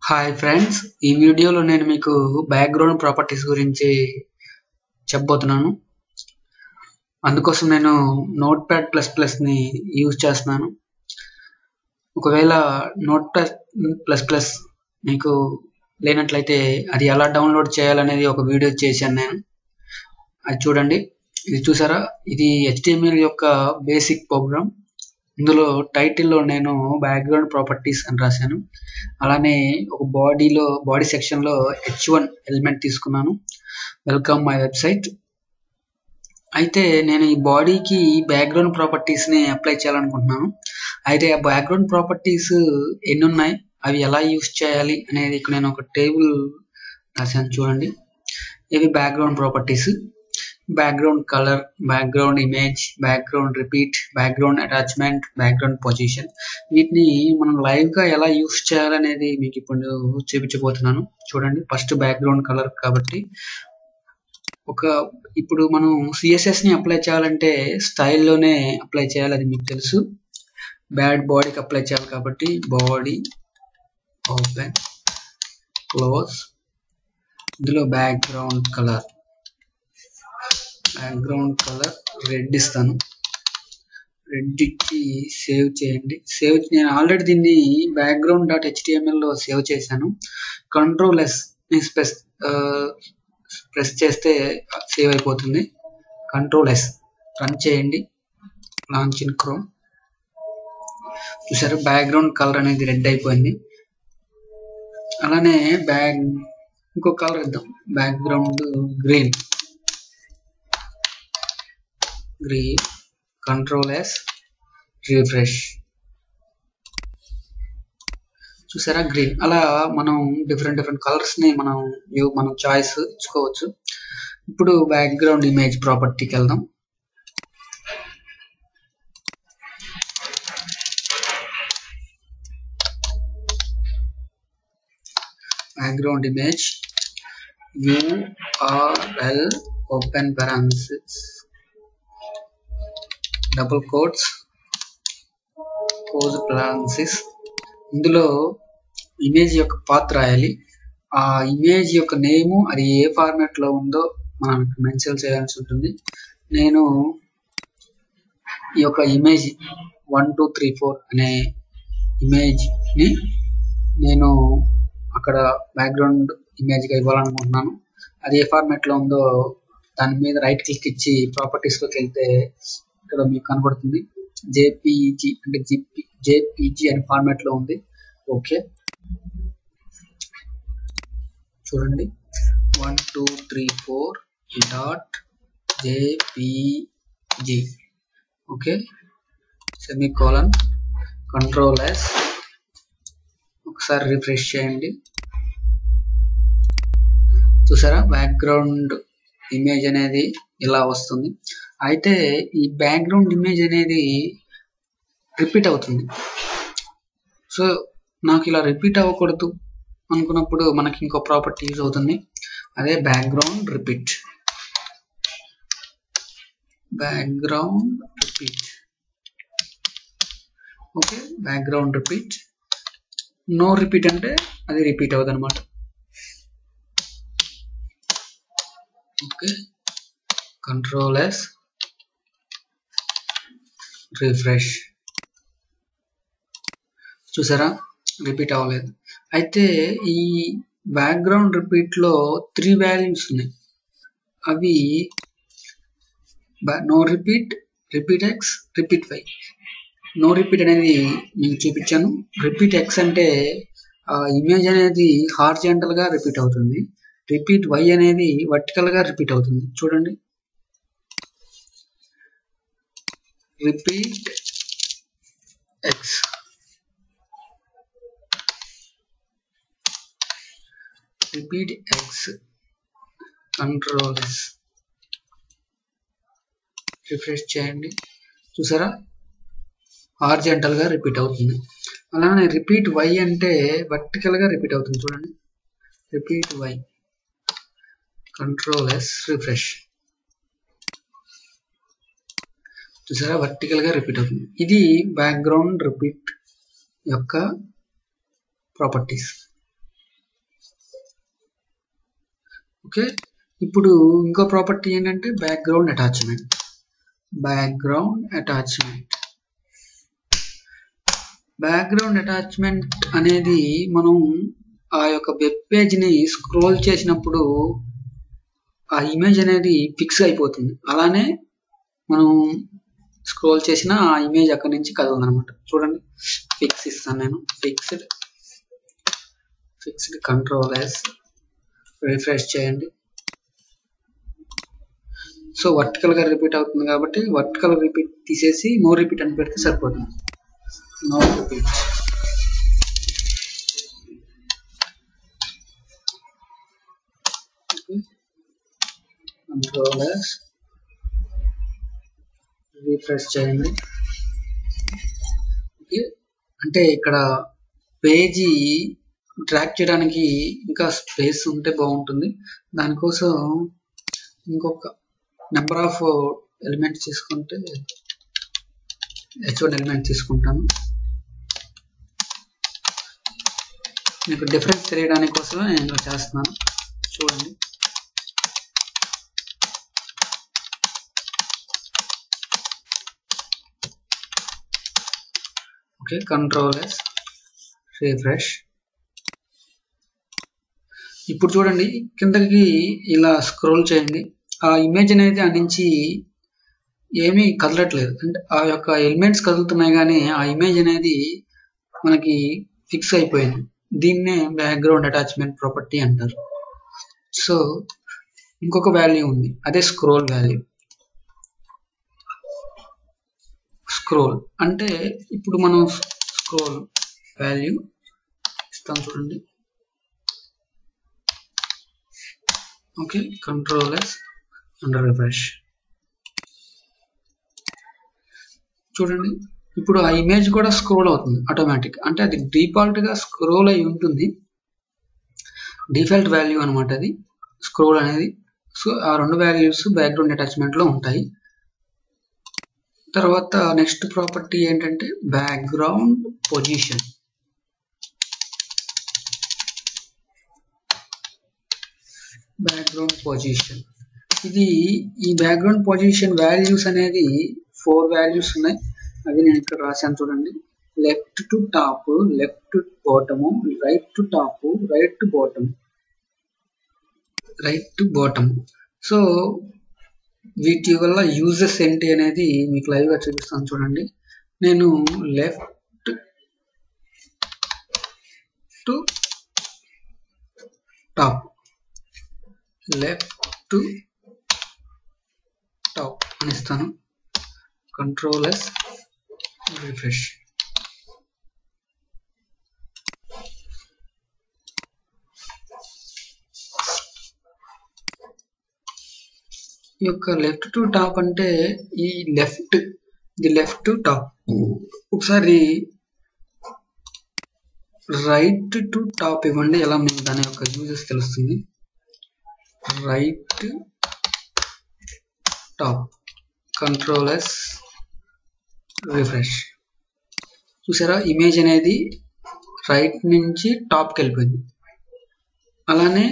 Hi friends, ఈ వీడియోలో నేను మీకు బ్యాక్గ్రౌండ్ ప్రాపర్టీస్ గురించి చెప్పబోతున్నాను. అందుకోసం నేను Notepad++ని యూజ్ చేస్తున్నాను. ఒకవేళ Notepad++ మీకు లేనట్లయితే అది ఎలా డౌన్లోడ్ చేయాలనేది ఒక వీడియో చేశాను నేను. అది చూడండి. ఇది చూసారా, ఇది HTML యొక్క బేసిక్ ప్రోగ్రామ్. ఇందులో టైటిల్లో నేను బ్యాక్గ్రౌండ్ ప్రాపర్టీస్ అని రాశాను. అలానే ఒక బాడీ సెక్షన్లో H1 ఎలిమెంట్ తీసుకున్నాను. Welcome my website. అయితే నేను ఈ బాడీకి బ్యాక్గ్రౌండ్ ప్రాపర్టీస్ని అప్లై చేయాలనుకుంటున్నాను. అయితే ఆ బ్యాక్గ్రౌండ్ ప్రాపర్టీస్ ఎన్ని ఉన్నాయి, అవి ఎలా యూజ్ చేయాలి అనేది ఇక్కడ నేను ఒక టేబుల్ రాశాను చూడండి. ఇవి background properties: background colour, background image, background repeat, background attachment, background position. వీటిని మనం లైవ్గా ఎలా యూజ్ చేయాలనేది మీకు ఇప్పుడు చూపించబోతున్నాను. చూడండి, ఫస్ట్ బ్యాక్గ్రౌండ్ కలర్ కాబట్టి ఇప్పుడు మనం CSSని అప్లై చేయాలంటే స్టైల్లోనే అప్లై చేయాలి, అది మీకు తెలుసు. బాడీకి అప్లై చేయాలి కాబట్టి బాడీ, ఓపెన్, క్లోజ్. ఇందులో బ్యాక్గ్రౌండ్ కలర్ రెడ్ ఇస్తాను. రెడ్ ఇచ్చి సేవ్ చేయండి. నేను ఆల్రెడీ దీన్ని background.html సేవ్ చేశాను. Ctrl+S ప్రెస్ చేస్తే సేవ్ అయిపోతుంది. Ctrl+S రన్ చేయండి. Launch in chrome. చూసారు, బ్యాక్గ్రౌండ్ కలర్ అనేది రెడ్ అయిపోయింది. అలానే ఇంకో కలర్ ఇద్దాం, బ్యాక్గ్రౌండ్ గ్రీన్. Ctrl+S refresh. చూసారా, గ్రీన్. అలా మనం డిఫరెంట్ కలర్స్ ని మనం చాయిస్ ఇచ్చుకోవచ్చు. ఇప్పుడు బ్యాక్గ్రౌండ్ ఇమేజ్ ప్రాపర్టీకి వెళ్దాం. Background image URL open parenthesis double quotes close parenthesis. ఇందులో ఇమేజ్ యొక్క పాత్ రాయాలి. ఆ ఇమేజ్ యొక్క నేము అది ఏ ఫార్మాట్ లో ఉందో మనం మెన్షన్ చేయాల్సి ఉంటుంది. నేను ఈ యొక్క ఇమేజ్ 1 2 3 4 అనే ఇమేజ్ ని నేను అక్కడ బ్యాక్గ్రౌండ్ ఇమేజ్ గా ఇవ్వాలనుకుంటున్నాను. అది ఏ ఫార్మాట్ లో ఉందో దాని మీద రైట్ క్లిక్ ఇచ్చి ప్రాపర్టీస్ లోకి వెళ్తే ఇక్కడ మీకు కనబడుతుంది. JPG అంటే JPG అనే ఫార్మాట్ లో ఉంది. ఓకే, చూడండి, 1 2 3 4.jpg. Okay, semicolon. Ctrl+S ఒకసారి రిఫ్రెష్ చేయండి. చూసారా, బ్యాక్గ్రౌండ్ ఇమేజ్ అనేది ఇలా వస్తుంది. అయితే ఈ బ్యాక్గ్రౌండ్ ఇమేజ్ అనేది రిపీట్ అవుతుంది. సో నాకు ఇలా రిపీట్ అవ్వకూడదు అనుకున్నప్పుడు మనకి ఇంకో ప్రాపర్టీ యూజ్ అవుతుంది, అదే background repeat. Okay, background repeat. No repeat అంటే అది రిపీట్ అవ్వదు అనమాట. Okay, Ctrl+S refresh. చూసారా, రిపీట్ అవ్వలేదు. అయితే ఈ బ్యాక్గ్రౌండ్ రిపీట్ లో 3 వాల్యూస్ ఉన్నాయి. అవి no repeat, repeat X, repeat Y. No repeat అనేది మీకు చూపించాను. రిపీట్ X అంటే ఇమేజ్ అనేది హారిజాంటల్ గా రిపీట్ అవుతుంది. రిపీట్ Y అనేది వర్టికల్ గా రిపీట్ అవుతుంది. చూడండి, repeat X, repeat X. Ctrl+S refresh చేయండి. చూసారా, హారిజాంటల్ గా రిపీట్ అవుతుంది. అలానే రిపీట్ Y అంటే వర్టికల్ గా రిపీట్ అవుతుంది. చూడండి, రిపీట్ Y. Ctrl+S refresh. చూసారా, వర్టికల్ గా రిపీట్ అవుతుంది. ఇది బ్యాక్గ్రౌండ్ రిపీట్ యొక్క ప్రాపర్టీస్. ఓకే, ఇప్పుడు ఇంకో ప్రాపర్టీ ఏంటంటే బ్యాక్గ్రౌండ్ అటాచ్మెంట్. బ్యాక్గ్రౌండ్ అటాచ్మెంట్ అనేది మనం ఆ యొక్క వెబ్ పేజ్ని స్క్రోల్ చేసినప్పుడు ఆ ఇమేజ్ అనేది ఫిక్స్ అయిపోతుంది. అలానే మనం స్క్రోల్ చేసిన ఆ ఇమేజ్ అక్కడి నుంచి కదలదు అనమాట. చూడండి, ఫిక్స్ ఇస్తాను నేను. ఫిక్స్డ్ Ctrl+S, రిఫ్రెష్ చేయండి. సో వర్టికల్గా రిపీట్ అవుతుంది కాబట్టి వర్టికల్ రిపీట్ తీసేసి నో రిపీట్ అని పెడితే సరిపోతుంది. No repeat. Ctrl+S, రిఫ్రెష్ చేయండి. ఓకే, అంటే ఇక్కడ పేజీ డ్రాగ్ చేయడానికి ఇంకా స్పేస్ ఉంటే బాగుంటుంది. దానికోసం ఇంకొక నెంబర్ ఆఫ్ ఎలిమెంట్స్ తీసుకుంటే H1 ఎలిమెంట్ తీసుకుంటాను. మీకు డిఫరెన్స్ తెలియడానికి కోసమే నేను చేస్తున్నాను. చూడండి, ఓకే, Ctrl+S, రిఫ్రెష్. ఇప్పుడు చూడండి, కిందకి ఇలా స్క్రోల్ చేయండి. ఆ ఇమేజ్ అనేది ఆ నుంచి ఏమీ కదలట్లేదు. అంటే ఆ యొక్క ఎలిమెంట్స్ కదులుతున్నాయి కానీ ఆ ఇమేజ్ అనేది మనకి ఫిక్స్ అయిపోయింది. దీన్నే బ్యాక్గ్రౌండ్ అటాచ్మెంట్ ప్రాపర్టీ అంటారు. సో ఇంకొక వాల్యూ ఉంది, అదే స్క్రోల్ వాల్యూ. స్క్రోల్ అంటే ఇప్పుడు మనం స్క్రోల్ వాల్యూ ఇస్తాం. చూడండి, ఓకే, Ctrl+S అండ్ రిఫ్రెష్. చూడండి, ఇప్పుడు ఆ ఇమేజ్ కూడా స్క్రోల్ అవుతుంది ఆటోమేటిక్. అంటే అది డిఫాల్ట్గా స్క్రోల్ అయి ఉంటుంది. డిఫాల్ట్ వాల్యూ అనమాట అది స్క్రోల్ అనేది. సో ఆ రెండు వాల్యూస్ బ్యాక్గ్రౌండ్ అటాచ్మెంట్లో ఉంటాయి. తర్వాత నెక్స్ట్ ప్రాపర్టీ ఏంటంటే బ్యాక్గ్రౌండ్ పొజిషన్. ఇది ఈ బ్యాక్గ్రౌండ్ పొజిషన్ వాల్యూస్ అనేది 4 వాల్యూస్ ఉన్నాయి. అవి నేను ఇక్కడ రాశాను. చూడండి, left to top, left to bottom, right to top, right to bottom. So వీటి వల్ల యూజెస్ ఏంటి అనేది మీకు లైవ్గా చూపిస్తాను. చూడండి, నేను లెఫ్ట్ టు టాప్ అని ఇస్తాను. Ctrl+S, refresh. ఈ యొక్క లెఫ్ట్ టు టాప్ అంటే ఈ లెఫ్ట్ టు టాప్. ఒకసారి రైట్ టు టాప్ ఇవ్వండి, ఎలా మీకు దాని యొక్క యూజెస్ తెలుస్తుంది. Right top, Ctrl+S, refresh. చూసారా, ఇమేజ్ అనేది రైట్ నుంచి టాప్కి వెళ్ళిపోయింది. అలానే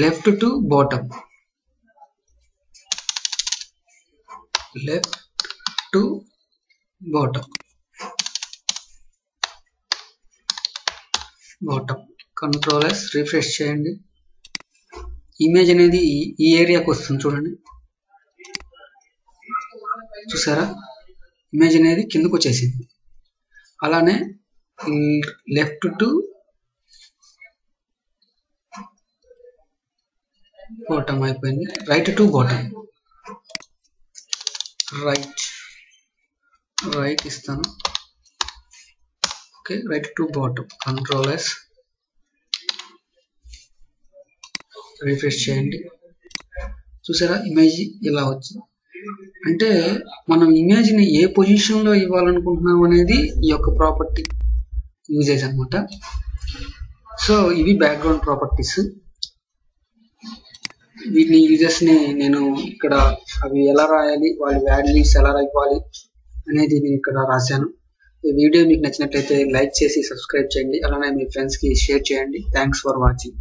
left to bottom, Ctrl+S, refresh చేయండి. ఇమేజ్ అనేది ఈ ఏరియాకి వస్తుంది. చూడండి, చూసారా, ఇమేజ్ అనేది కిందకు వచ్చేసింది. అలానే లెఫ్ట్ టు బాటమ్ అయిపోయింది. రైట్ టు బాటమ్, రైట్ ఇస్తాను. Okay, right to bottom, Ctrl+S, refresh చేయండి. చూసారా, ఇమేజ్ ఇలా వచ్చింది. అంటే మనం ఇమేజ్ని ఏ పొజిషన్లో ఇవ్వాలనుకుంటున్నాం అనేది ఈ యొక్క ప్రాపర్టీ యూజెస్ అనమాట. సో ఇవి బ్యాక్గ్రౌండ్ ప్రాపర్టీస్. వీటిని యూజెస్ని నేను ఇక్కడ అవి ఎలా రాయాలి, వాళ్ళ వాల్యూస్ ఎలా ఇవ్వాలి అనేది నేను ఇక్కడ రాశాను. ఈ వీడియో మీకు నచ్చినట్లయితే లైక్ చేసి సబ్స్క్రైబ్ చేయండి. అలానే మీ ఫ్రెండ్స్కి షేర్ చేయండి. Thanks for watching.